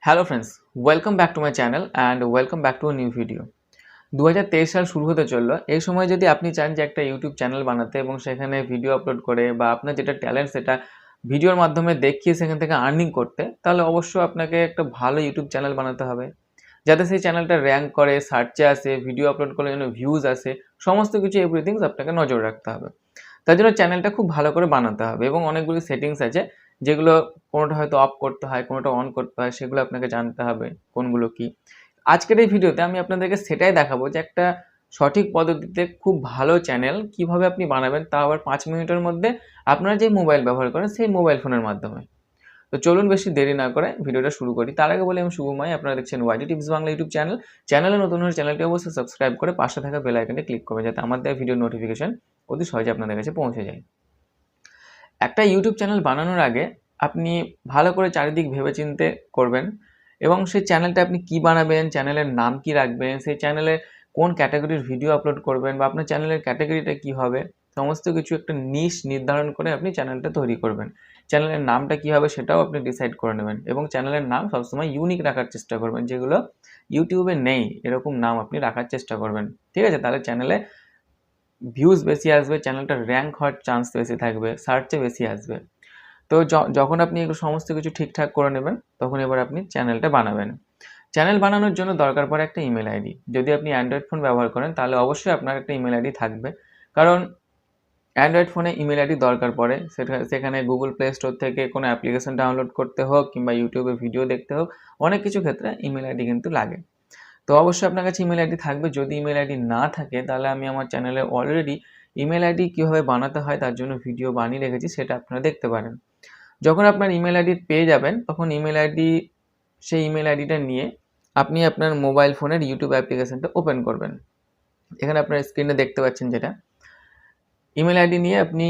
Hello friends, welcome back to my channel and welcome back to a new video. 2023 সাল শুরু হতে চললো। এই সময় যদি আপনি চান যে একটা ইউটিউব চ্যানেল বানাতে এবং সেখানে ভিডিও আপলোড করে বা আপনার যেটা ট্যালেন্ট সেটা ভিডিওর মাধ্যমে দেখিয়ে সেখান থেকে আর্নিং করতে, তাহলে অবশ্যই আপনাকে একটা ভালো ইউটিউব চ্যানেল বানাতে হবে, যাতে সেই চ্যানেলটা র্যাঙ্ক করে, সার্চে আসে, ভিডিও আপলোড করলে যেন ভিউজ আসে, সমস্ত কিছু এভরিথিংস আপনাকে নজর রাখতে হবে। তার জন্য চ্যানেলটা খুব ভালো করে বানাতে হবে এবং অনেকগুলি সেটিংস আছে যেগুলো কোনোটা হয়তো অফ করতে হয়, কোনোটা অন করতে হয়, সেগুলো আপনাকে জানতে হবে কোনগুলো কি। আজকের এই ভিডিওতে আমি আপনাদেরকে সেটাই দেখাবো যে একটা সঠিক পদ্ধতিতে খুব ভালো চ্যানেল কিভাবে আপনি বানাবেন, তা আবার 5 মিনিটের মধ্যে আপনারা যে মোবাইল ব্যবহার করেন সেই মোবাইল ফোনের মাধ্যমে। তো চলুন বেশি দেরি না করে ভিডিওটা শুরু করি। তার আগে বলি আমি শুভময়, আপনারা দেখছেন টিপস বাংলা ইউটিউব চ্যানেল। চ্যানেলে নতুন হলে চ্যানেলটি অবশ্যই সাবস্ক্রাইব করে পাশে থাকা বেল আইকনে ক্লিক করবেন, যাতে আমার দেওয়া ভিডিও নোটিফিকেশন অতি সহজে আপনাদের কাছে পৌঁছে যায়। একটা ইউটিউব চ্যানেল বানানোর আগে আপনি ভালো করে চারিদিক ভেবেচিন্তে করবেন এবং সেই চ্যানেলটা আপনি কি বানাবেন, চ্যানেলের নাম কি রাখবেন, সেই চ্যানেলে কোন ক্যাটাগরির ভিডিও আপলোড করবেন বা আপনার চ্যানেলের ক্যাটাগরিটা কী হবে, সমস্ত কিছু একটা নিশ নির্ধারণ করে আপনি চ্যানেলটা তৈরি করবেন। চ্যানেলের নামটা কী হবে সেটাও আপনি ডিসাইড করে নেবেন এবং চ্যানেলের নাম সবসময় ইউনিক রাখার চেষ্টা করবেন, যেগুলো ইউটিউবে নেই এরকম নাম আপনি রাখার চেষ্টা করবেন। ঠিক আছে? তাহলে চ্যানেলে ভিউজ বেশি আসবে, চ্যানেলটা র্যাঙ্ক হওয়ার চান্স বেশি থাকবে, সার্চে বেশি আসবে। তো যখন আপনি এগুলো সমস্ত কিছু ঠিকঠাক করে নেবেন, তখন এবার আপনি চ্যানেলটা বানাবেন। চ্যানেল বানানোর জন্য দরকার পড়ে একটা ইমেল আইডি। যদি আপনি অ্যান্ড্রয়েড ফোন ব্যবহার করেন তাহলে অবশ্যই আপনার একটা ইমেল আইডি থাকবে, কারণ অ্যান্ড্রয়েড ফোনে ইমেল আইডি দরকার পড়ে। সেখানে গুগল প্লে স্টোর থেকে কোনো অ্যাপ্লিকেশন ডাউনলোড করতে হোক কিংবা ইউটিউবে ভিডিও দেখতে হোক, অনেক কিছু ক্ষেত্রে ইমেল আইডি কিন্তু লাগে। তো অবশ্যই আপনার কাছে ইমেল আইডি থাকবে। যদি ইমেল আইডি না থাকে তাহলে আমি আমার চ্যানেলে অলরেডি ইমেল আইডি কীভাবে বানাতে হয় তার জন্য ভিডিও বানিয়ে রেখেছি, সেটা আপনারা দেখতে পারেন। যখন আপনার ইমেল আইডি পেয়ে যাবেন, তখন সেই ইমেল আইডিটা নিয়ে আপনি আপনার মোবাইল ফোনের ইউটিউব অ্যাপ্লিকেশনটা ওপেন করবেন। এখানে আপনার স্ক্রিনে দেখতে পাচ্ছেন যেটা, ইমেল আইডি নিয়ে আপনি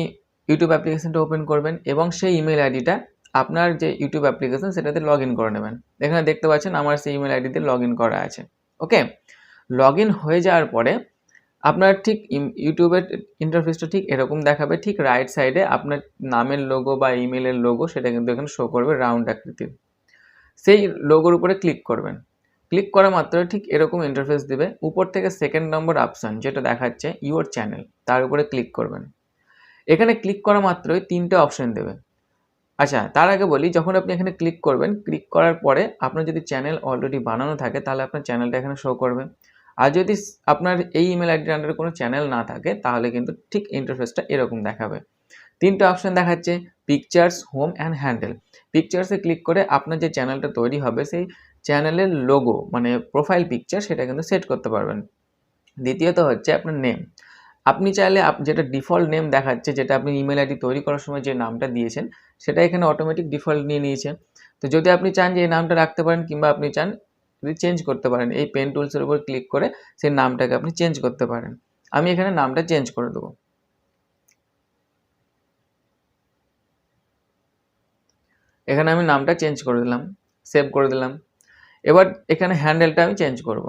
ইউটিউব অ্যাপ্লিকেশনটা ওপেন করবেন এবং সেই ইমেল আইডিটা আপনার যে ইউটিউব অ্যাপ্লিকেশন সেটাতে লগ ইন করে নেবেন। এখানে দেখতে পাচ্ছেন আমার সেই ইমেল আইডিতে লগ ইন করা আছে। ওকে, লগ ইন হয়ে যাওয়ার পরে আপনার ঠিক ইউটিউবের ইন্টারফেসটা ঠিক এরকম দেখাবে। ঠিক রাইট সাইডে আপনার নামের লোগো বা ইমেলের লোগো সেটা কিন্তু এখানে শো করবে রাউন্ড আকৃতির। সেই লোগোর উপরে ক্লিক করবেন। ক্লিক করা মাত্র ঠিক এরকম ইন্টারফেস দেবে। উপর থেকে সেকেন্ড নম্বর অপশন যেটা দেখাচ্ছে ইউর চ্যানেল, তার উপরে ক্লিক করবেন। এখানে ক্লিক করা মাত্রই 3টে অপশন দেবে। আচ্ছা, তার আগে বলি, যখন আপনি এখানে ক্লিক করবেন, ক্লিক করার পরে আপনার যদি চ্যানেল অলরেডি বানানো থাকে তাহলে আপনার চ্যানেলটা এখানে শো করবে। আর যদি আপনার এই ইমেল আইডির আন্ডারে কোনো চ্যানেল না থাকে তাহলে কিন্তু ঠিক ইন্টারফেসটা এরকম দেখাবে। 3টে অপশন দেখাচ্ছে, পিকচার্স, হোম অ্যান্ড হ্যান্ডেল। পিকচার্সে ক্লিক করে আপনার যে চ্যানেলটা তৈরি হবে সেই চ্যানেলের লোগো মানে প্রোফাইল পিকচার সেটা কিন্তু সেট করতে পারবেন। দ্বিতীয়ত হচ্ছে আপনার নেম। আপনি চাইলে যেটা ডিফল্ট নেম দেখাচ্ছে, যেটা আপনি ইমেল আইডি তৈরি করার সময় যে নামটা দিয়েছেন সেটা এখানে অটোমেটিক ডিফল্ট নিয়ে নিয়েছে। তো যদি আপনি চান যে এই নামটা রাখতে পারেন কিংবা আপনি চান যদি চেঞ্জ করতে পারেন, এই পেন টুলসের উপর ক্লিক করে সেই নামটাকে আপনি চেঞ্জ করতে পারেন। আমি এখানে নামটা চেঞ্জ করে দেবো। এখানে আমি নামটা চেঞ্জ করে দিলাম, সেভ করে দিলাম। এবার এখানে হ্যান্ডেলটা আমি চেঞ্জ করব।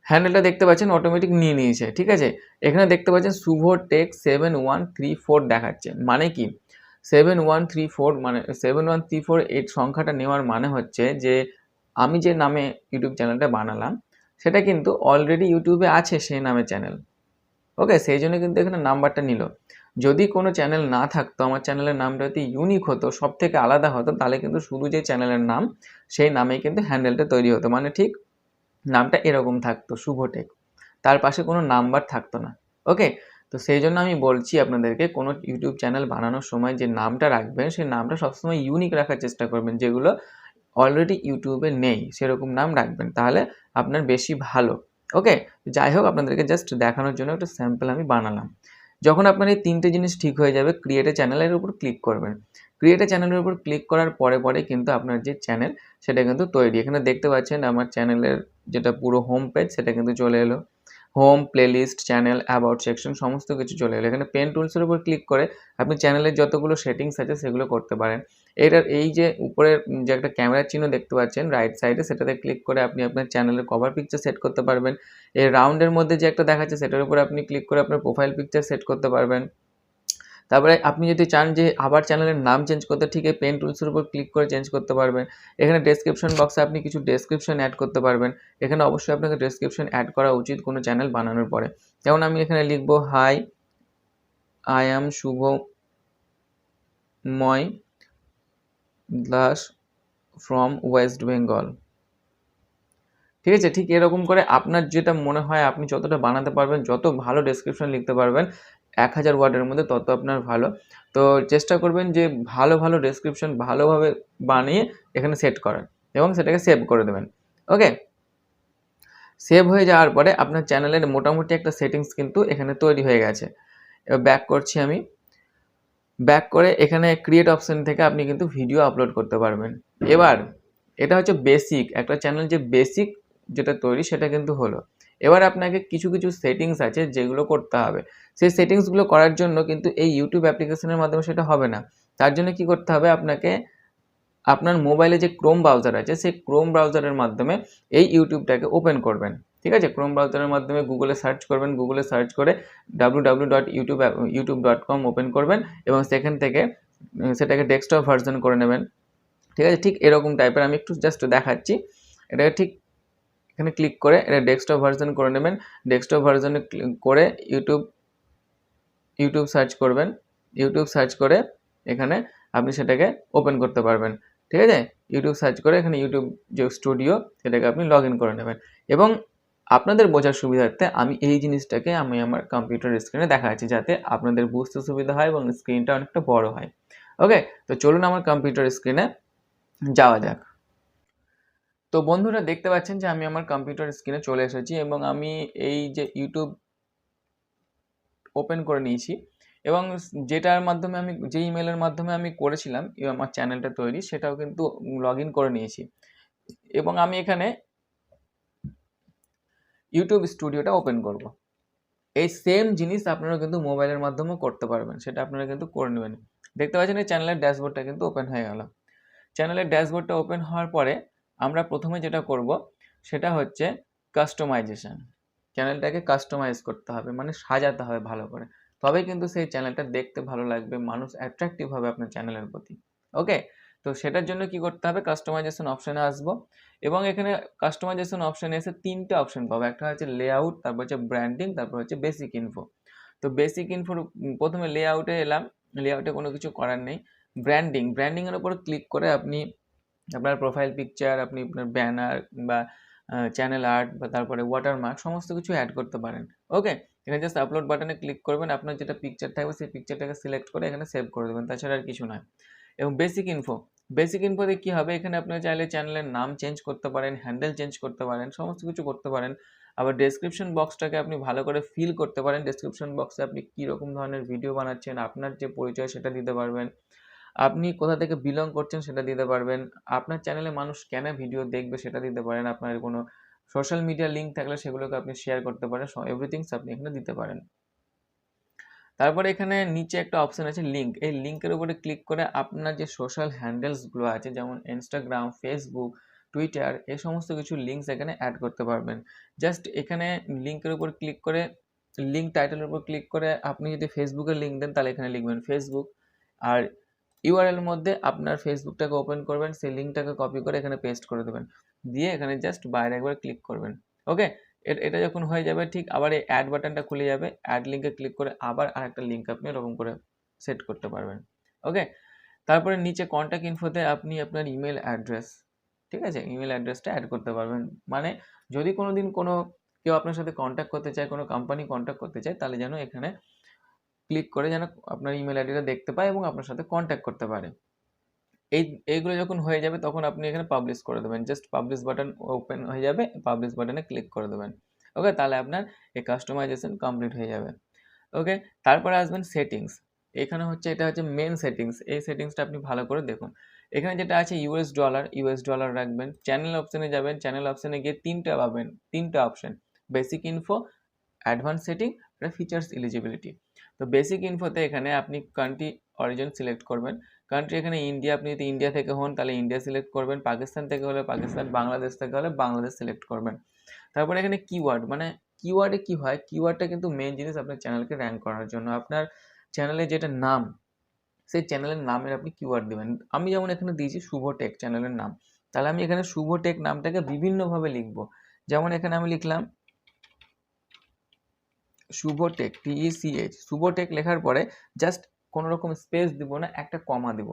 হ্যান্ডেলটা দেখতে পাচ্ছেন অটোমেটিক নিয়ে নিয়েছে। ঠিক আছে, এখানে দেখতে পাচ্ছেন শুভ টেক 7134 দেখাচ্ছে। মানে কি 7134 মানে 7134 এই সংখ্যাটা নেওয়ার মানে হচ্ছে যে আমি যে নামে ইউটিউব চ্যানেলটা বানালাম সেটা কিন্তু অলরেডি ইউটিউবে আছে সেই নামে চ্যানেল। ওকে, সেই জন্য কিন্তু এখানে নাম্বারটা নিল। যদি কোনো চ্যানেল না থাকতো, আমার চ্যানেলের নামটা যদি ইউনিক হতো, সব থেকে আলাদা হতো, তাহলে কিন্তু শুধু যে চ্যানেলের নাম সেই নামেই কিন্তু হ্যান্ডেলটা তৈরি হতো। মানে ঠিক নামটা এরকম থাকতো, শুভটেক, তার পাশে কোনো নাম্বার থাকতো না। ওকে, তো সেই জন্য আমি বলছি আপনাদেরকে, কোনো ইউটিউব চ্যানেল বানানোর সময় যে নামটা রাখবেন সেই নামটা সবসময় ইউনিক রাখার চেষ্টা করবেন, যেগুলো অলরেডি ইউটিউবে নেই সেরকম নাম রাখবেন, তাহলে আপনার বেশি ভালো। ওকে, যাই হোক, আপনাদেরকে জাস্ট দেখানোর জন্য একটা স্যাম্পল আমি বানালাম। যখন আপনার এই 3টে জিনিস ঠিক হয়ে যাবে, ক্রিয়েট এ চ্যানেলের উপর ক্লিক করবেন। ক্রিয়েট এ চ্যানেলের উপর ক্লিক করার পরে কিন্তু আপনার যে চ্যানেল সেটা কিন্তু তৈরি। এখানে দেখতে পাচ্ছেন আমার চ্যানেলের যেটা পুরো হোম পেজ সেটা কিন্তু চলে এলো। Home, playlist, channel, about section সমস্ত কিছু চলে এলো। এখানে পেন টুলসের উপর ক্লিক করে আপনি চ্যানেলের যতগুলো সেটিংস আছে সেগুলো করতে পারেন। এটার এই যে উপরের যে একটা ক্যামেরার চিহ্ন দেখতে পাচ্ছেন রাইট সাইডে, সেটাতে ক্লিক করে আপনি আপনার চ্যানেলের কভার পিকচার সেট করতে পারবেন। এই রাউন্ডের মধ্যে যে একটা দেখাচ্ছে সেটার উপর আপনি ক্লিক করে আপনার প্রোফাইল পিকচার সেট করতে পারবেন। তারপরে আপনি যদি চান যে আবার চ্যানেলের নাম চেঞ্জ করতে, ঠিক এই পেন টুলসের উপর ক্লিক করে চেঞ্জ করতে পারবেন। এখানে ডেসক্রিপশন বক্সে আপনি কিছু ডেসক্রিপশন অ্যাড করতে পারবেন। এখানে অবশ্যই আপনাকে ডেসক্রিপশন অ্যাড করা উচিত কোনো চ্যানেল বানানোর পরে। যেমন আমি এখানে লিখব, hi, I am Shubhamoy Das from west Bengal. ঠিক আছে, ঠিক এরকম করে আপনার যেটা মনে হয় আপনি যতটা বানাতে পারবেন, যত ভালো ডেসক্রিপশন লিখতে পারবেন 1000 ওয়ার্ডের মধ্যে, তত আপনার ভালো। তো চেষ্টা করবেন যে ভালো ভালো ডেসক্রিপশন ভালোভাবে বানিয়ে এখানে সেট করার এবং সেটাকে সেভ করে দেবেন। ওকে, সেভ হয়ে যাওয়ার পরে আপনার চ্যানেলের মোটামুটি একটা সেটিংস কিন্তু এখানে তৈরি হয়ে গেছে। এবার ব্যাক করছি আমি। ব্যাক করে এখানে ক্রিয়েট অপশন থেকে আপনি কিন্তু ভিডিও আপলোড করতে পারবেন। এবার এটা হচ্ছে বেসিক, একটা চ্যানেল যে বেসিক যেটা তৈরি সেটা কিন্তু হলো। এবার আপনাকে কিছু কিছু সেটিংস আছে যেগুলো করতে হবে। সেই সেটিংসগুলো করার জন্য কিন্তু এই ইউটিউব অ্যাপ্লিকেশনের মাধ্যমে সেটা হবে না। তার জন্য কি করতে হবে, আপনাকে আপনার মোবাইলে যে ক্রোম ব্রাউজার আছে সেই ক্রোম ব্রাউজারের মাধ্যমে এই ইউটিউবটাকে ওপেন করবেন। ঠিক আছে, ক্রোম ব্রাউজারের মাধ্যমে গুগলে সার্চ করবেন, গুগলে সার্চ করে www.youtube.com ওপেন করবেন এবং সেখান থেকে সেটাকে ডেস্কটপ ভার্সন করে নেবেন। ঠিক আছে, ঠিক এরকম টাইপের আমি একটু জাস্ট দেখাচ্ছি। এটাকে ঠিক এখানে ক্লিক করে এটা ডেস্কটপ ভার্সন করে নেবেন। ডেস্কটপ ভার্সনে করে ইউটিউব সার্চ করবেন। ইউটিউব সার্চ করে এখানে আপনি সেটাকে ওপেন করতে পারবেন। ঠিক আছে, ইউটিউব সার্চ করে এখানে ইউটিউব যে স্টুডিও সেটাকে আপনি লগ ইন করে নেবেন। এবং আপনাদের বোঝার সুবিধার্থে আমি এই জিনিসটাকে আমি আমার কম্পিউটার স্ক্রিনে দেখাচ্ছি, যাতে আপনাদের বুঝতে সুবিধা হয় এবং স্ক্রিনটা অনেকটা বড় হয়। ওকে, তো চলুন আমার কম্পিউটার স্ক্রিনে যাওয়া যাক। তো বন্ধুরা দেখতে পাচ্ছেন যে আমি আমার কম্পিউটার স্ক্রিনে চলে এসেছি এবং আমি এই যে ইউটিউব ওপেন করে নিয়েছি এবং যেটার মাধ্যমে আমি যে ইমেলের মাধ্যমে আমি করেছিলাম আমার চ্যানেলটা তৈরি, সেটাও কিন্তু লগ ইন করে নিয়েছি এবং আমি এখানে ইউটিউব স্টুডিওটা ওপেন করব। এই সেম জিনিস আপনারা কিন্তু মোবাইলের মাধ্যমেও করতে পারবেন, সেটা আপনারা কিন্তু করে নেবেন। দেখতে পাচ্ছেন এই চ্যানেলের ড্যাশবোর্ডটা কিন্তু ওপেন হয়ে গেল। চ্যানেলের ড্যাশবোর্ডটা ওপেন হওয়ার পরে আমরা প্রথমে যেটা করব সেটা হচ্ছে কাস্টমাইজেশন। চ্যানেলটাকে কাস্টমাইজ করতে হবে, মানে সাজাতে হবে ভালো করে, তবে কিন্তু সেই চ্যানেলটা দেখতে ভালো লাগবে, মানুষ অ্যাট্রাকটিভ হবে আপনার চ্যানেলের প্রতি। ওকে, তো সেটার জন্য কি করতে হবে, কাস্টমাইজেশন অপশানে আসবো এবং এখানে কাস্টমাইজেশন অপশানে এসে তিনটে অপশান পাবো। একটা হচ্ছে লেআউট, তারপর হচ্ছে ব্র্যান্ডিং, তারপর হচ্ছে বেসিক ইনফো। তো বেসিক ইনফোর প্রথমে লেআউটে এলাম, লেআউটে কোনো কিছু করার নেই। ব্র্যান্ডিংয়ের উপর ক্লিক করে আপনি আপনার প্রোফাইল পিকচার, আপনি আপনার ব্যানার বা চ্যানেল আর্ট বা তারপরে ওয়াটারমার্ক সমস্ত কিছু অ্যাড করতে পারেন। ওকে, এখানে জাস্ট আপলোড বাটনে ক্লিক করবেন, আপনার যেটা পিকচার থাকবে সেই পিকচারটাকে সিলেক্ট করে এখানে সেভ করে দেবেন, তাছাড়া আর কিছু নয়। এবং বেসিক ইনফোতে কী হবে, এখানে আপনি চাইলে চ্যানেলের নাম চেঞ্জ করতে পারেন, হ্যান্ডেল চেঞ্জ করতে পারেন, সমস্ত কিছু করতে পারেন। আবার ডেসক্রিপশন বক্সটাকে আপনি ভালো করে ফিল করতে পারেন। ডেসক্রিপশন বক্সে আপনি কীরকম ধরনের ভিডিও বানাচ্ছেন, আপনার যে পরিচয় সেটা দিতে পারবেন, আপনি কোথা থেকে বিলং করছেন সেটা দিতে পারবেন, আপনার চ্যানেলে মানুষ কেন ভিডিও দেখবে সেটা দিতে পারেন, আপনার কোনো সোশ্যাল মিডিয়া লিঙ্ক থাকলে সেগুলোকে আপনি শেয়ার করতে পারেন, এভরিথিংস আপনি এখানে দিতে পারেন। তারপরে এখানে নিচে একটা অপশান আছে লিঙ্ক, এই লিঙ্কের উপরে ক্লিক করে আপনার যে সোশ্যাল হ্যান্ডেলসগুলো আছে যেমন ইনস্টাগ্রাম, ফেসবুক, টুইটার, এই সমস্ত কিছু লিঙ্কস এখানে অ্যাড করতে পারবেন। জাস্ট এখানে লিঙ্কের উপর ক্লিক করে লিঙ্ক টাইটেলের উপর ক্লিক করে আপনি যদি ফেসবুকের লিঙ্ক দেন তাহলে এখানে লিখবেন ফেসবুক, আর ইউআরএল মধ্যে আপনার ফেসবুকটাকে ওপেন করবেন, সেই লিঙ্কটাকে কপি করে এখানে পেস্ট করে দেবেন, দিয়ে এখানে জাস্ট বাইরে একবার ক্লিক করবেন। ওকে, এটা যখন হয়ে যাবে ঠিক আবার এই অ্যাড বাটনটা খুলে যাবে, অ্যাড লিঙ্কে ক্লিক করে আবার আরেকটা লিঙ্ক আপনি এরকম করে সেট করতে পারবেন। ওকে, তারপরে নিচে কন্ট্যাক্ট ইনফোতে আপনি আপনার ইমেল অ্যাড্রেস, ঠিক আছে, ইমেল অ্যাড্রেসটা অ্যাড করতে পারবেন। মানে যদি কোনো দিন কোনো কেউ আপনার সাথে কন্ট্যাক্ট করতে চায়, কোনো কোম্পানি কন্ট্যাক্ট করতে চায়, তাহলে যেন এখানে ক্লিক করে যেন আপনার ইমেল আইডিটা দেখতে পায় এবং আপনার সাথে কন্ট্যাক্ট করতে পারে। এইগুলো যখন হয়ে যাবে তখন আপনি এখানে পাবলিশ করে দেবেন, জাস্ট পাবলিশ বাটন ওপেন হয়ে যাবে, পাবলিশ বাটনে ক্লিক করে দেবেন। ওকে, তাহলে আপনার এই কাস্টমাইজেশন কমপ্লিট হয়ে যাবে। ওকে, তারপরে আসবেন সেটিংস। এখানে হচ্ছে এটা হচ্ছে মেন সেটিংস, এই সেটিংসটা আপনি ভালো করে দেখুন। এখানে যেটা আছে ইউএস ডলার রাখবেন। চ্যানেল অপশানে যাবেন, চ্যানেল অপশানে গিয়ে তিনটা পাবেন, তিনটা option, basic info, advance setting, features eligibility. তো বেসিক ইনফোতে এখানে আপনি কান্ট্রি অরিজিন সিলেক্ট করবেন। কান্ট্রি এখানে ইন্ডিয়া, আপনি যদি ইন্ডিয়া থেকে হন তাহলে ইন্ডিয়া সিলেক্ট করবেন, পাকিস্তান থেকে হলে পাকিস্তান, বাংলাদেশ থেকে হলে বাংলাদেশ সিলেক্ট করবেন। তারপরে এখানে কিওয়ার্ড, মানে কিওয়ার্ডে কি হয়, কিওয়ার্ডটা কিন্তু মেন জিনিস আপনার চ্যানেলকে র্যাঙ্ক করার জন্য। আপনার চ্যানেলের যেটা নাম, সেই চ্যানেলের নামের আপনি কিওয়ার্ড দেবেন। আমি যেমন এখানে দিয়েছি শুভ টেক চ্যানেলের নাম, তাহলে আমি এখানে শুভ টেক নামটাকে বিভিন্নভাবে লিখব। যেমন এখানে আমি লিখলাম শুভ টেক, TECH, শুভ টেক লেখার পরে জাস্ট কোনো রকম স্পেস দিব না, একটা কমা দিব,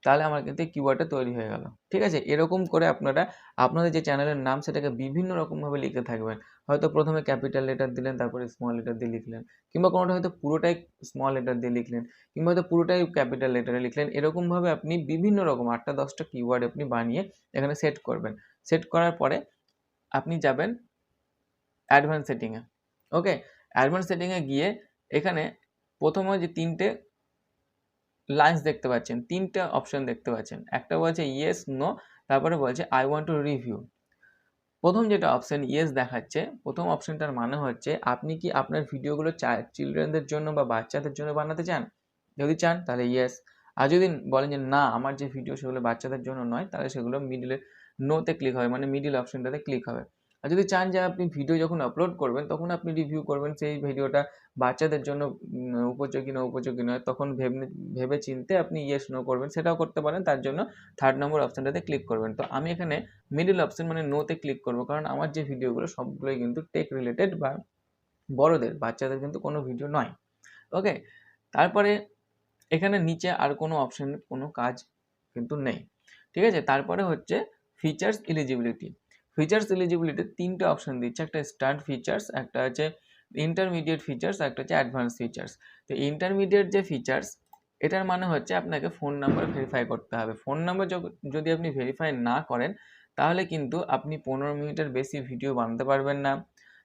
তাহলে আমার কিন্তু এই কিওয়ার্ডটা তৈরি হয়ে গেল। ঠিক আছে, এরকম করে আপনারা আপনাদের যে চ্যানেলের নাম সেটাকে বিভিন্ন রকমভাবে লিখতে থাকবেন। হয়তো প্রথমে ক্যাপিটাল লেটার দিলেন, তারপরে স্মল লেটার দিয়ে লিখলেন, কিংবা কোনোটা হয়তো পুরোটাই স্মল লেটার দিয়ে লিখলেন, কিংবা হয়তো পুরোটাই ক্যাপিটাল লেটারে লিখলেন। এরকমভাবে আপনি বিভিন্ন রকম 8টা-10টা কিওয়ার্ড আপনি বানিয়ে এখানে সেট করবেন। সেট করার পরে আপনি যাবেন অ্যাডভান্স সেটিংয়ে। ওকে, অ্যাডভান্স সেটিংয়ে গিয়ে এখানে প্রথমে যে 3টে লাইন্স দেখতে পাচ্ছেন, 3টে অপশন দেখতে পাচ্ছেন। একটা বলছে ইয়েস, নো, তারপরে বলছে আই ওয়ান্ট টু রিভিউ। প্রথম যেটা অপশন ইয়েস দেখাচ্ছে, প্রথম অপশনটার মানে হচ্ছে আপনি কি আপনার ভিডিওগুলো চিলড্রেনদের জন্য বা বাচ্চাদের জন্য বানাতে চান? যদি চান তাহলে ইয়েস। আর যদি বলেন যে না, আমার যে ভিডিও সেগুলো বাচ্চাদের জন্য নয়, তাহলে সেগুলো মিডলে নোতে ক্লিক হবে, মানে মিডল অপশনটাতে ক্লিক হবে। আর যদি চান যে আপনি ভিডিও যখন আপলোড করবেন তখন আপনি রিভিউ করবেন সেই ভিডিওটা বাচ্চাদের জন্য উপযোগী না উপযোগী নয়, তখন ভেবে চিনতে আপনি ইয়েস নো করবেন, সেটাও করতে পারেন। তার জন্য 3rd নম্বর অপশনটাতে ক্লিক করবেন। তো আমি এখানে মিডল অপশন মানে নোতে ক্লিক করব, কারণ আমার যে ভিডিওগুলো সবগুলোই কিন্তু টেক রিলেটেড বা বড়দের, বাচ্চাদের কিন্তু কোনো ভিডিও নয়। ওকে, তারপরে এখানে নিচে আর কোনো অপশন কোনো কাজ কিন্তু নেই। ঠিক আছে, তারপরে হচ্ছে ফিচার্স এলিজিবিলিটি। ফিচার্স এলিজিবিলিটি 3টে অপশন দিচ্ছে, একটা স্টার্ট ফিচার্স, একটা হচ্ছে ইন্টারমিডিয়েট ফিচার্স, একটা হচ্ছে অ্যাডভান্স ফিচার্স। তো ইন্টারমিডিয়েট যে ফিচার্স, এটার মানে হচ্ছে আপনাকে ফোন নাম্বার ভেরিফাই করতে হবে। ফোন নাম্বার যদি আপনি ভেরিফাই না করেন তাহলে কিন্তু আপনি 15 মিনিটের বেশি ভিডিও বানাতে পারবেন না,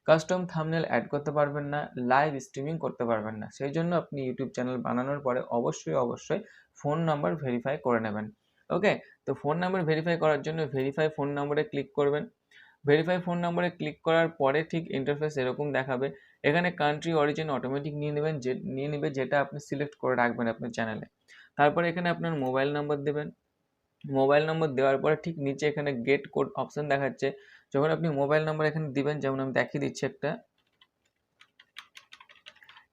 কাস্টম থাম্বনেল অ্যাড করতে পারবেন না, লাইভ স্ট্রিমিং করতে পারবেন না। সেই জন্য আপনি ইউটিউব চ্যানেল বানানোর পরে অবশ্যই ফোন নাম্বার ভেরিফাই করে নেবেন। ওকে, তো ফোন নাম্বার ভেরিফাই করার জন্য ভেরিফাই ফোন নাম্বারে ক্লিক করবেন। ভেরিফাই ফোন নাম্বারে ক্লিক করার পরে ঠিক ইন্টারফেস এরকম দেখাবে। এখানে কান্ট্রি অরিজিন অটোমেটিক নিয়ে নেবে, যেটা আপনি সিলেক্ট করে রাখবেন আপনার চ্যানেলে। তারপরে এখানে আপনার মোবাইল নাম্বার দেবেন। মোবাইল নম্বর দেওয়ার পরে ঠিক নিচে এখানে গেট কোড অপশন দেখাচ্ছে। যখন আপনি মোবাইল নাম্বার এখানে দিবেন, যেমন আমি দেখিয়ে দিচ্ছি একটা,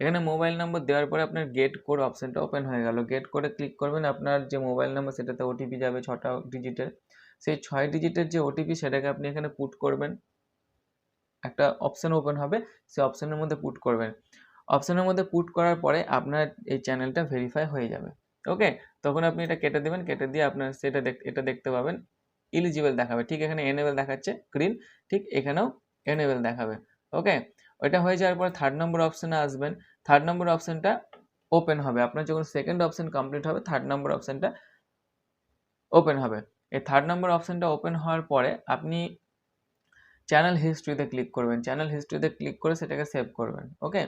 এখানে মোবাইল নম্বর দেওয়ার পরে আপনার গেট কোড অপশনটা ওপেন হয়ে গেল। গেট কোডে ক্লিক করবেন, আপনার যে মোবাইল নাম্বার সেটাতে ওটিপি যাবে 6টা ডিজিটের। সেই 6 ডিজিটের যে ওটিপি সেটাকে আপনি এখানে পুট করবেন। একটা অপশন ওপেন হবে, সেই অপশনের মধ্যে পুট করবেন। অপশনের মধ্যে পুট করার পরে আপনার এই চ্যানেলটা ভেরিফাই হয়ে যাবে। ওকে, তখন আপনি এটা কেটে দেবেন, কেটে দিয়ে আপনার এটা দেখতে পাবেন এলিজিবল দেখাবে। ঠিক এখানে এনেবল দেখাচ্ছে গ্রিন, ঠিক এখানেও এনেবল দেখাবে। ওকে, ওইটা হয়ে যাওয়ার পর 3rd নম্বর অপশনে আসবেন। 3rd নম্বর অপশনটা ওপেন হবে। আপনার যখন 2nd অপশন কমপ্লিট হবে 3rd নম্বর অপশনটা ওপেন হবে। এই 3rd নম্বর অপশনটা ওপেন হওয়ার পরে আপনি চ্যানেল হিস্ট্রিতে ক্লিক করবেন। চ্যানেল হিস্ট্রিতে ক্লিক করে সেটাকে সেভ করবেন। ওকে,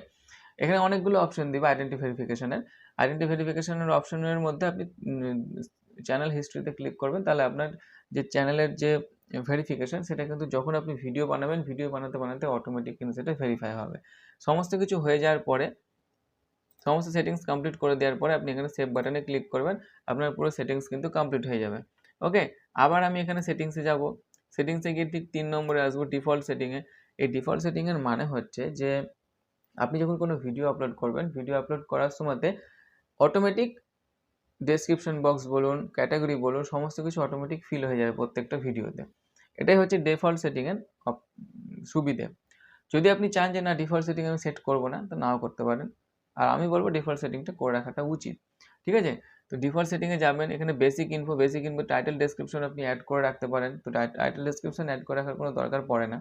এখানে অনেকগুলো অপশন দিবে আইডেন্টি ভেরিফিকেশনের। আইডেন্টি ভেরিফিকেশনের অপশনের মধ্যে আপনি চ্যানেল হিস্ট্রিতে ক্লিক করবেন, তাহলে আপনার যে চ্যানেলের যে ভেরিফিকেশন সেটা কিন্তু যখন আপনি ভিডিও বানাবেন, ভিডিও বানাতে অটোমেটিক কিন্তু সেটা ভেরিফাই হবে। সমস্ত কিছু হয়ে যাওয়ার পরে, সমস্ত সেটিংস কমপ্লিট করে দেওয়ার পরে আপনি এখানে সেভ বাটনে ক্লিক করবেন, আপনার পুরো সেটিংস কিন্তু কমপ্লিট হয়ে যাবে। ওকে, আবার আমি এখানে সেটিংসে যাব। সেটিংসে গিয়ে ঠিক 3 নম্বরে আসবো ডিফল্ট সেটিংয়ে। এই ডিফল্ট সেটিংয়ের মানে হচ্ছে যে আপনি যখন কোনো ভিডিও আপলোড করবেন, ভিডিও আপলোড করার সময়তে অটোমেটিক ডেসক্রিপশন বক্স বলুন, ক্যাটাগরি বলুন, সমস্ত কিছু অটোমেটিক ফিল হয়ে যাবে প্রত্যেকটা ভিডিওতে। এটাই হচ্ছে ডিফল্ট সেটিংয়ের সুবিধে। যদি আপনি চান যে না ডিফল্ট সেটিং আমি সেট করব না, তো নাও করতে পারেন। আর আমি বলবো ডিফল্ট সেটিংটা করে রাখাটা উচিত। ঠিক আছে, তো ডিফল্ট সেটিংয়ে যাবেন, এখানে বেসিক ইনফো টাইটেল ডেসক্রিপশন আপনি অ্যাড করে রাখতে পারেন। তো টাইটেল ডেসক্রিপশন অ্যাড করে রাখার কোনো দরকার পড়ে না।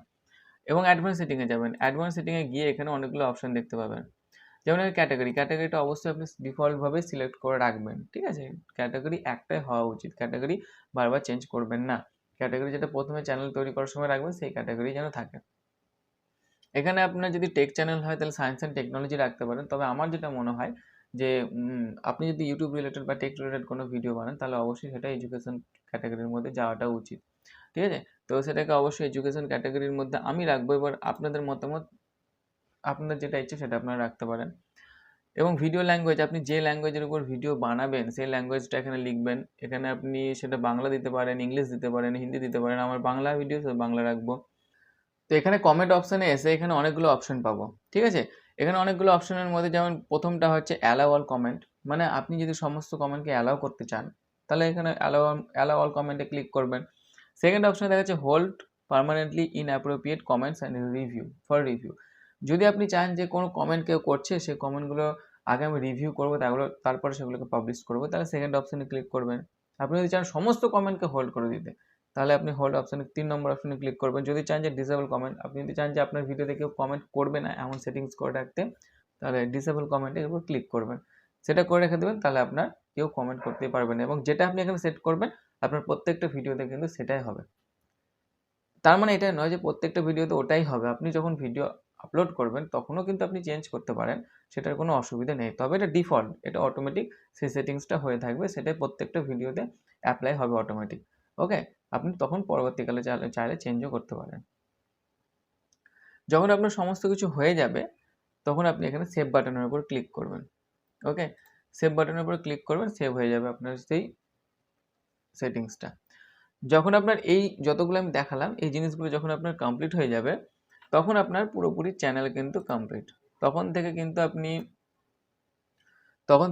এবং অ্যাডভান্স সেটিংয়ে যাবেন। অ্যাডভান্স সেটিংয়ে গিয়ে এখানে অনেকগুলো অপশন দেখতে পাবেন। যেমন ক্যাটাগরিটা অবশ্যই আপনি ডিফল্টভাবে সিলেক্ট করে রাখবেন। ঠিক আছে, ক্যাটাগরি একটাই হওয়া উচিত, ক্যাটাগরি বারবার চেঞ্জ করবেন না। ক্যাটাগরি যেটা প্রথমে চ্যানেল তৈরি করার সময় রাখবেন সেই ক্যাটাগরি যেন থাকে। এখানে আপনার যদি টেক চ্যানেল হয় তাহলে সায়েন্স অ্যান্ড টেকনোলজি রাখতে পারেন। তবে আমার যেটা মনে হয় যে আপনি যদি ইউটিউব রিলেটেড বা টেক রিলেটেড কোনো ভিডিও বানান তাহলে অবশ্যই সেটা এডুকেশন ক্যাটাগরির মধ্যে যাওয়াটা উচিত। ঠিক আছে, তো সেটাকে অবশ্যই এডুকেশন ক্যাটাগরির মধ্যে আমি রাখবো। এবার আপনাদের মতামত, আপনার যেটা ইচ্ছে সেটা আপনারা রাখতে পারেন। এবং ভিডিও ল্যাঙ্গুয়েজ, আপনি যে ল্যাঙ্গুয়েজের উপর ভিডিও বানাবেন সেই ল্যাঙ্গুয়েজটা এখানে লিখবেন। এখানে আপনি সেটা বাংলা দিতে পারেন, ইংলিশ দিতে পারেন, হিন্দি দিতে পারেন। আমার বাংলা ভিডিও বাংলা রাখবো। তো এখানে কমেন্ট অপশানে এসে এখানে অনেকগুলো অপশন পাবো। ঠিক আছে, এখানে অনেকগুলো অপশনের মধ্যে যেমন প্রথমটা হচ্ছে অ্যালাউ অল কমেন্ট, মানে আপনি যদি সমস্ত কমেন্টকে অ্যালাউ করতে চান তাহলে এখানে অ্যালাউ অল কমেন্টে ক্লিক করবেন। সেকেন্ড অপশনে দেখা যাচ্ছে hold permanently inappropriate comments and review. যদি আপনি চান যে কোনো কমেন্ট কেউ করছে সেই কমেন্টগুলো আগে আমি রিভিউ করবো, তারপরে সেগুলোকে পাবলিশ করবো, তাহলে সেকেন্ড অপশনে ক্লিক করবেন। আপনি যদি চান সমস্ত কমেন্টকে হোল্ড করে দিতে তাহলে আপনি হোল্ড অপশনে 3 নম্বর অপশনে ক্লিক করবেন। যদি চান যে ডিসেবল কমেন্ট, আপনি যদি চান যে আপনার ভিডিওতে কেউ কমেন্ট করবে না এমন সেটিংস করে রাখতে, তাহলে ডিসেবল কমেন্টের উপর ক্লিক করবেন। সেটা করে রেখে দেবেন, তাহলে আপনার কেউ কমেন্ট করতেই পারবে না এবং যেটা আপনি এখানে সেট করবেন আপনার প্রত্যেকটা ভিডিওতে কিন্তু সেটাই হবে। তার মানে এটা নয় যে প্রত্যেকটা ভিডিওতে ওটাই হবে। আপনি যখন ভিডিও আপলোড করবেন তখনও কিন্তু আপনি চেঞ্জ করতে পারেন, সেটার কোনো অসুবিধা নেই। তবে এটা ডিফল্ট, এটা অটোমেটিক সেই সেটিংসটা হয়ে থাকবে, সেটাই প্রত্যেকটা ভিডিওতে অ্যাপ্লাই হবে অটোমেটিক। ওকে, আপনি তখন পরবর্তীকালে চাইলে চেঞ্জও করতে পারেন। যখন আপনার সমস্ত কিছু হয়ে যাবে তখন আপনি এখানে সেভ বাটনের উপর ক্লিক করবেন। ওকে, সেভ বাটনের উপর ক্লিক করবেন, সেভ হয়ে যাবে আপনার সেই সেটিংসটা। যখন আপনার এই যতগুলো আমি দেখালাম এই জিনিসগুলো যখন আপনার কমপ্লিট হয়ে যাবে তখন আপনার পুরোপুরি চ্যানেল কিন্তু কমপ্লিট। তখন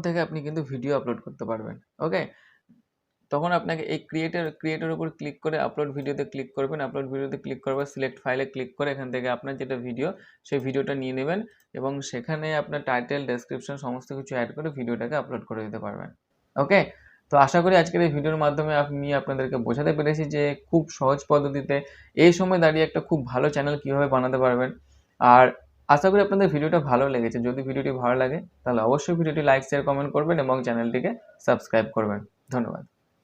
থেকে আপনি কিন্তু ভিডিও আপলোড করতে পারবেন। ওকে, তখন আপনাকে এই ক্রিয়েটের উপর ক্লিক করে আপলোড ভিডিওতে ক্লিক করবেন। আপলোড ভিডিওতে ক্লিক করবেন, সিলেক্ট ফাইলে ক্লিক করে এখান থেকে আপনার যেটা ভিডিও সেই ভিডিওটা নিয়ে নেবেন এবং সেখানে আপনার টাইটেল, ডেসক্রিপশন সমস্ত কিছু অ্যাড করে ভিডিওটাকে আপলোড করে দিতে পারবেন। ওকে, তো আশা করি আজকের এই ভিডিওর মাধ্যমে আমি আপনাদেরকে বোঝাতে পেরেছি যে খুব সহজ পদ্ধতিতে এই সময় দাঁড়িয়ে একটা খুব ভালো চ্যানেল কীভাবে বানাতে পারবেন। আর আশা করি আপনাদের ভিডিওটা ভালো লেগেছে। যদি ভিডিওটি ভালো লাগে তাহলে অবশ্যই ভিডিওটি লাইক, শেয়ার, কমেন্ট করবেন এবং চ্যানেলটিকে সাবস্ক্রাইব করবেন। ধন্যবাদ।